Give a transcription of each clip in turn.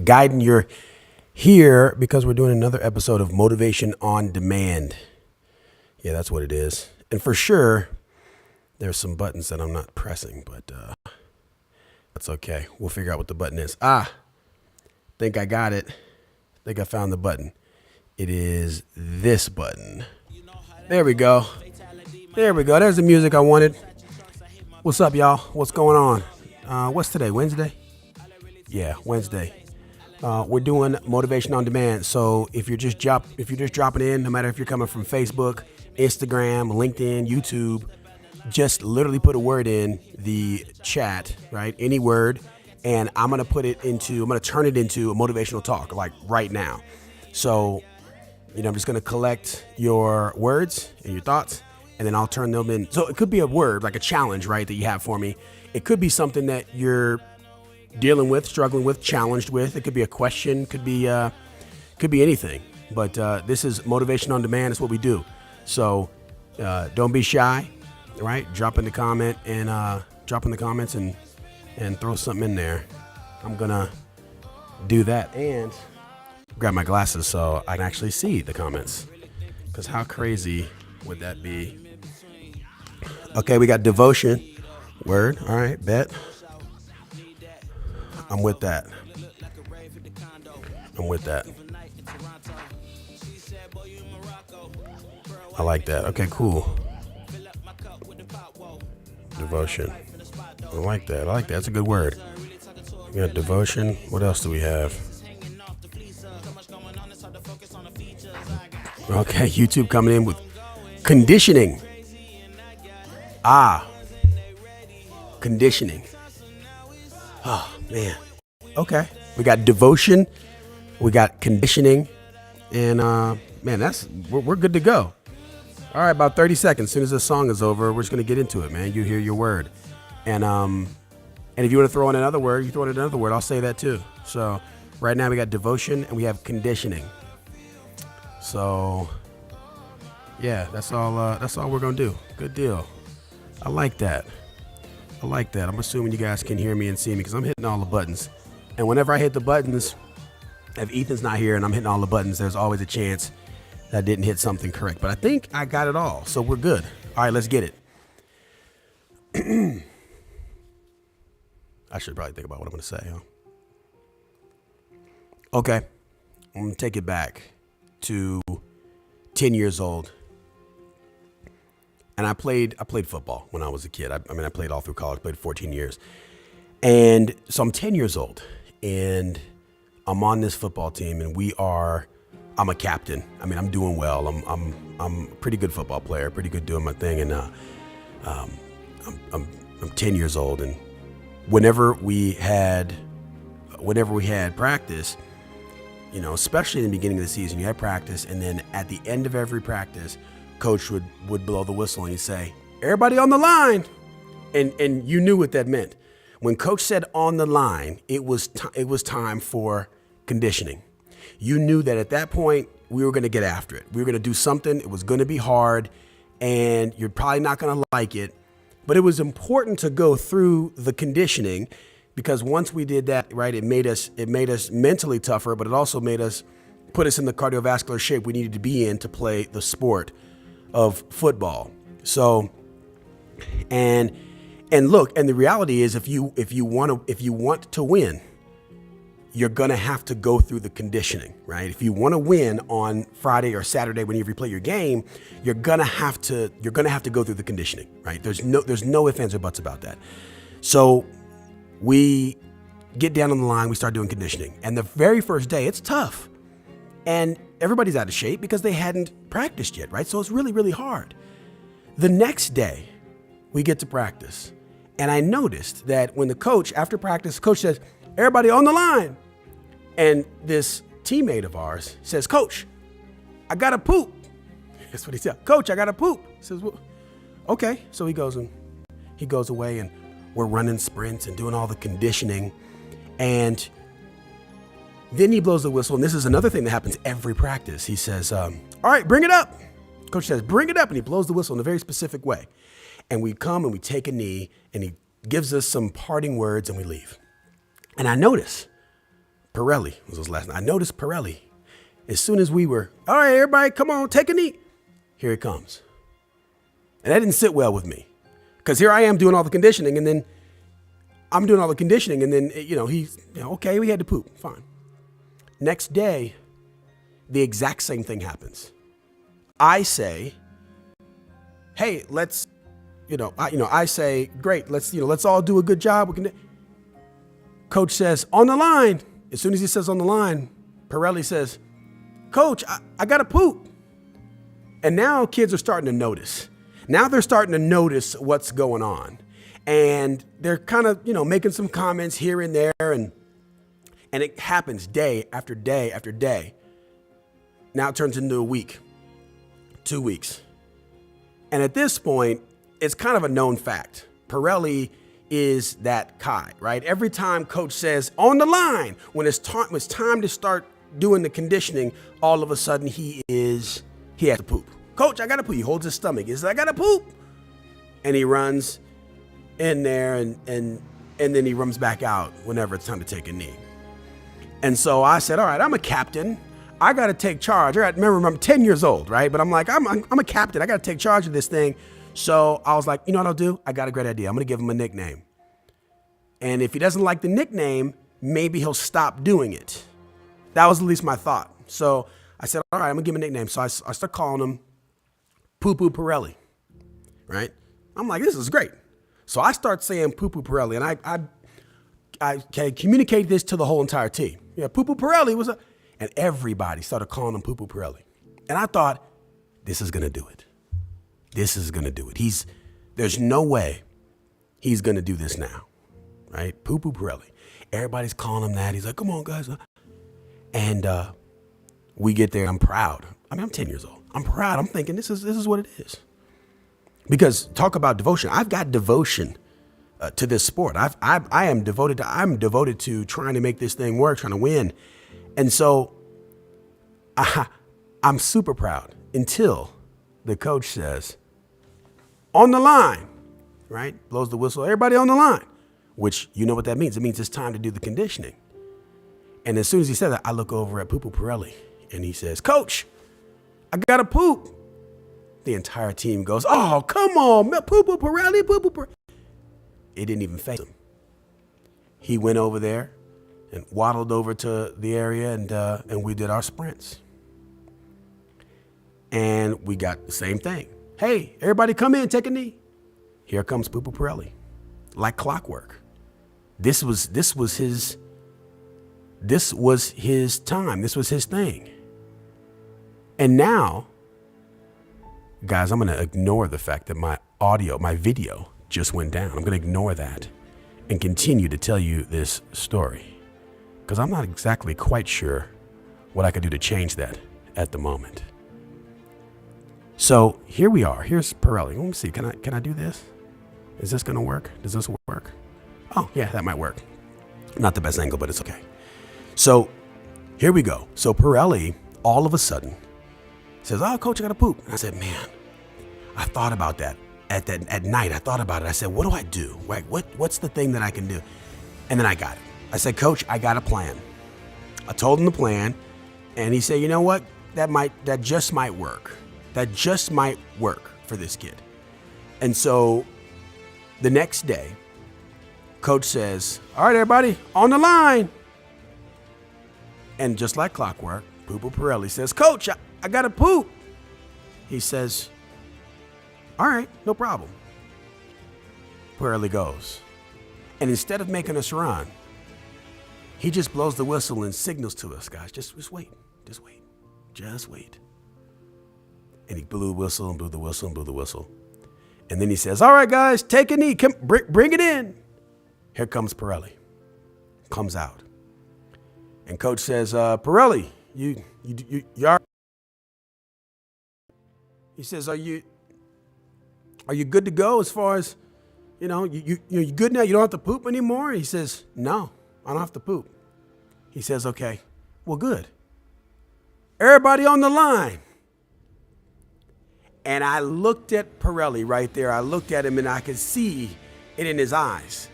Guiding, you're here because we're doing another episode of Motivation on Demand. Yeah, that's what it is. And for sure, there's some buttons that I'm not pressing, but that's okay. We'll figure out what the button is. Think I got it. Think I found the button. It is this button. There we go. There we go. There's the music I wanted. What's up, y'all? What's going on? What's today? Wednesday? Yeah, Wednesday. We're doing Motivation on Demand. So if you're just dropping in, no matter if you're coming from Facebook, Instagram, LinkedIn, YouTube, just literally put a word in the chat, right? Any word, and I'm gonna turn it into a motivational talk, like right now. So, I'm just gonna collect your words and your thoughts, and then I'll turn them in. So it could be a word, like a challenge, right, that you have for me. It could be something that you're dealing with, struggling with, challenged with. It could be a question, could be anything. But this is Motivation on Demand. It's what we do. So don't be shy, right? Drop in the comments and throw something in there. I'm gonna do that and grab my glasses so I can actually see the comments. Because how crazy would that be? Okay, we got devotion. Word. All right, bet. I'm with that. I like that. Okay, cool. Devotion. I like that. That's a good word. We got devotion. What else do we have? Okay, YouTube coming in with conditioning. Conditioning. Oh, man. Okay. We got devotion. We got conditioning. And, we're good to go. All right, about 30 seconds. As soon as this song is over, we're just going to get into it, man. You hear your word. And if you want to throw in another word, you throw in another word. I'll say that too. So right now we got devotion and we have conditioning. So, yeah, that's all we're going to do. Good deal. I like that. I'm assuming you guys can hear me and see me because I'm hitting all the buttons. And whenever I hit the buttons, if Ethan's not here and I'm hitting all the buttons, there's always a chance that I didn't hit something correct. But I think I got it all, so we're good. All right, let's get it. I should probably think about what I'm going to say, huh? Okay, I'm going to take it back to 10 years old. And I played football when I was a kid. I played all through college, played 14 years. And so I'm 10 years old and I'm on this football team and I'm a captain. I'm doing well. I'm a pretty good football player, pretty good doing my thing. And I'm 10 years old. And whenever we had practice, especially in the beginning of the season, you had practice. And then at the end of every practice, coach would blow the whistle and he'd say, "Everybody on the line." And you knew what that meant. When coach said on the line, it was time for conditioning. You knew that at that point, we were going to get after it. We were going to do something. It was going to be hard and you're probably not going to like it. But it was important to go through the conditioning because once we did that, right, it made us mentally tougher, but it also put us in the cardiovascular shape we needed to be in to play the sport of football. So, and look, and the reality is if you want to win, you're going to have to go through the conditioning, right? If you want to win on Friday or Saturday whenever you play your game, you're going to have to go through the conditioning, right? There's no ifs, ands, or buts about that. So we get down on the line, we start doing conditioning. And the very first day, it's tough. And everybody's out of shape because they hadn't practiced yet, right? So it's really, really hard. The next day, we get to practice. And I noticed that when after practice, coach says, "Everybody on the line." And this teammate of ours says, "Coach, I got to poop." That's what he said. "Coach, I got to poop." He says, "Well, okay." So he goes away and we're running sprints and doing all the conditioning. And then he blows the whistle. And this is another thing that happens every practice. He says, "All right, bring it up." Coach says, "Bring it up." And he blows the whistle in a very specific way. And we come and we take a knee and he gives us some parting words and we leave. And I notice Pirelli was his last name. I noticed Pirelli. As soon as we were, all right, everybody, come on, take a knee. Here it comes. And that didn't sit well with me. Because here I am doing all the conditioning, and then I'm doing all the conditioning, and then, he's, okay, we had to poop. Fine. Next day, the exact same thing happens. I say, hey, let's, I say, great, let's all do a good job. Coach says, on the line. As soon as he says on the line, Pirelli says, Coach, I got to poop. And now kids are starting to notice. Now they're starting to notice what's going on. And they're kind of, making some comments here and there. And it happens day after day after day. Now it turns into a week, 2 weeks. And at this point, it's kind of a known fact. Pirelli is that guy, right? Every time coach says on the line, when it's time to start doing the conditioning, all of a sudden he has to poop. Coach, I got to poop. He holds his stomach. He says, I got to poop. And he runs in there and then he runs back out whenever it's time to take a knee. And so I said, all right, I'm a captain. I got to take charge. Remember, I'm 10 years old, right? But I'm like, I'm a captain. I got to take charge of this thing. So I was like, you know what I'll do? I got a great idea. I'm going to give him a nickname. And if he doesn't like the nickname, maybe he'll stop doing it. That was at least my thought. So I said, all right, I'm going to give him a nickname. So I start calling him Poo Poo Pirelli, right? I'm like, this is great. So I start saying Poo Poo Pirelli, and I can communicate this to the whole entire team. Yeah, Poo Poo Pirelli was and everybody started calling him Poo Poo Pirelli. And I thought, this is going to do it. This is going to do it. There's no way he's going to do this now, right? Poo Poo Pirelli. Everybody's calling him that. He's like, come on, guys. And we get there. I'm proud. I'm 10 years old. I'm proud. I'm thinking this is what it is. Because talk about devotion. I've got devotion to this sport. I'm devoted to trying to make this thing work, trying to win. And so I'm super proud until the coach says, on the line, right? Blows the whistle. Everybody on the line, which you know what that means. It means it's time to do the conditioning. And as soon as he said that, I look over at Poo Poo Pirelli and he says, Coach, I got to poop. The entire team goes, oh, come on, Poo Poo Pirelli, Poo Poo Pirelli. It didn't even faze him. He went over there and waddled over to the area and we did our sprints. And we got the same thing. Hey, everybody come in, take a knee. Here comes Poo Poo Pirelli, like clockwork. This was his time. This was his thing. And now, guys, I'm going to ignore the fact that my video just went down. I'm going to ignore that and continue to tell you this story because I'm not exactly quite sure what I could do to change that at the moment. So here we are. Here's Pirelli. Let me see. Can I do this? Is this going to work? Does this work? Oh, yeah, that might work. Not the best angle, but it's okay. So here we go. So Pirelli, all of a sudden, says, oh, Coach, I got to poop. And I said, man, I thought about that. At night, I thought about it. I said, what do I do? Like, what's the thing that I can do? And then I got it. I said, Coach, I got a plan. I told him the plan. And he said, you know what? That just might work. That just might work for this kid. And so the next day, Coach says, all right, everybody, on the line. And just like clockwork, Poo Poo Pirelli says, Coach, I got to poop. He says, all right, no problem. Pirelli goes. And instead of making us run, he just blows the whistle and signals to us, guys, just wait, just wait, just wait. And he blew the whistle and blew the whistle and blew the whistle. And then he says, all right, guys, take a knee. Come, bring it in. Here comes Pirelli. Comes out. And Coach says, Pirelli, you are. He says, are you good to go as far as, you good now? You don't have to poop anymore? He says, no, I don't have to poop. He says, okay, well, good. Everybody on the line. And I looked at Pirelli right there. I looked at him and I could see it in his eyes.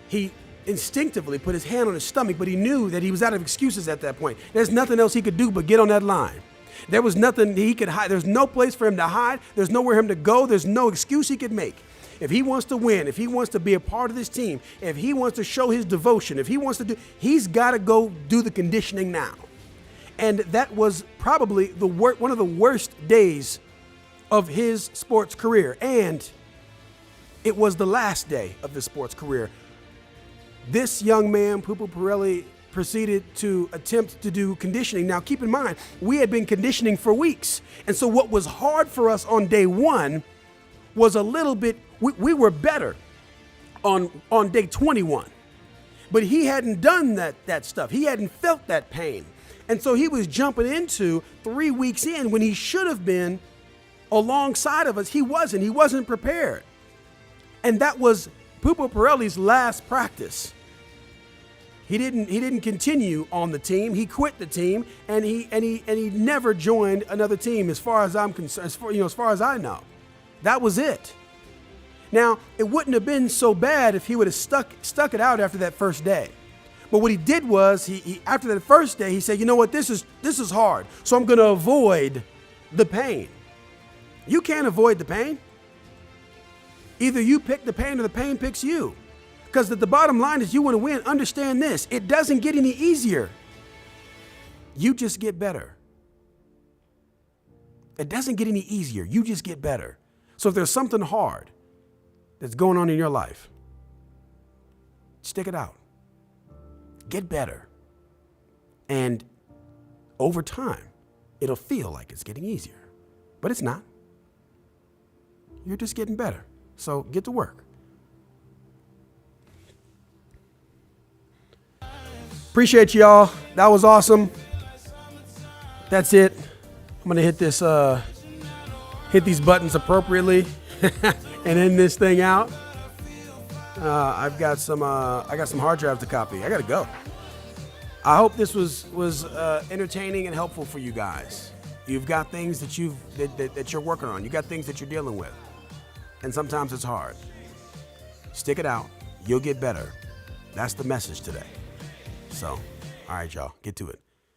He instinctively put his hand on his stomach, but he knew that he was out of excuses at that point. There's nothing else he could do but get on that line. There was nothing he could hide. There's no place for him to hide. There's nowhere for him to go. There's no excuse he could make. If he wants to win, if he wants to be a part of this team, if he wants to show his devotion, if he wants to he's got to go do the conditioning now. And that was probably one of the worst days of his sports career. And it was the last day of his sports career. This young man, Pupu Pirelli, proceeded to attempt to do conditioning. Now, keep in mind, we had been conditioning for weeks. And so what was hard for us on day one was a little bit, we were better on day 21. But he hadn't done that stuff. He hadn't felt that pain. And so he was jumping into 3 weeks in when he should have been alongside of us. He wasn't prepared. And that was Pupu Pirelli's last practice. He didn't continue on the team. He quit the team, and he never joined another team as far as I'm concerned, as far as I know. That was it. Now, it wouldn't have been so bad if he would have stuck it out after that first day. But what he did was he after that first day, he said, you know what, this is hard. So I'm going to avoid the pain. You can't avoid the pain. Either you pick the pain or the pain picks you. Because the bottom line is you want to win. Understand this. It doesn't get any easier. You just get better. It doesn't get any easier. You just get better. So if there's something hard that's going on in your life, stick it out. Get better. And over time, it'll feel like it's getting easier. But it's not. You're just getting better. So get to work. Appreciate y'all. That was awesome. That's it. I'm gonna hit these buttons appropriately and end this thing out. I got some hard drives to copy. I gotta go. I hope this was entertaining and helpful for you guys. You've got things that you're working on. You got things that you're dealing with, and sometimes it's hard. Stick it out. You'll get better. That's the message today. So, all right, y'all, get to it.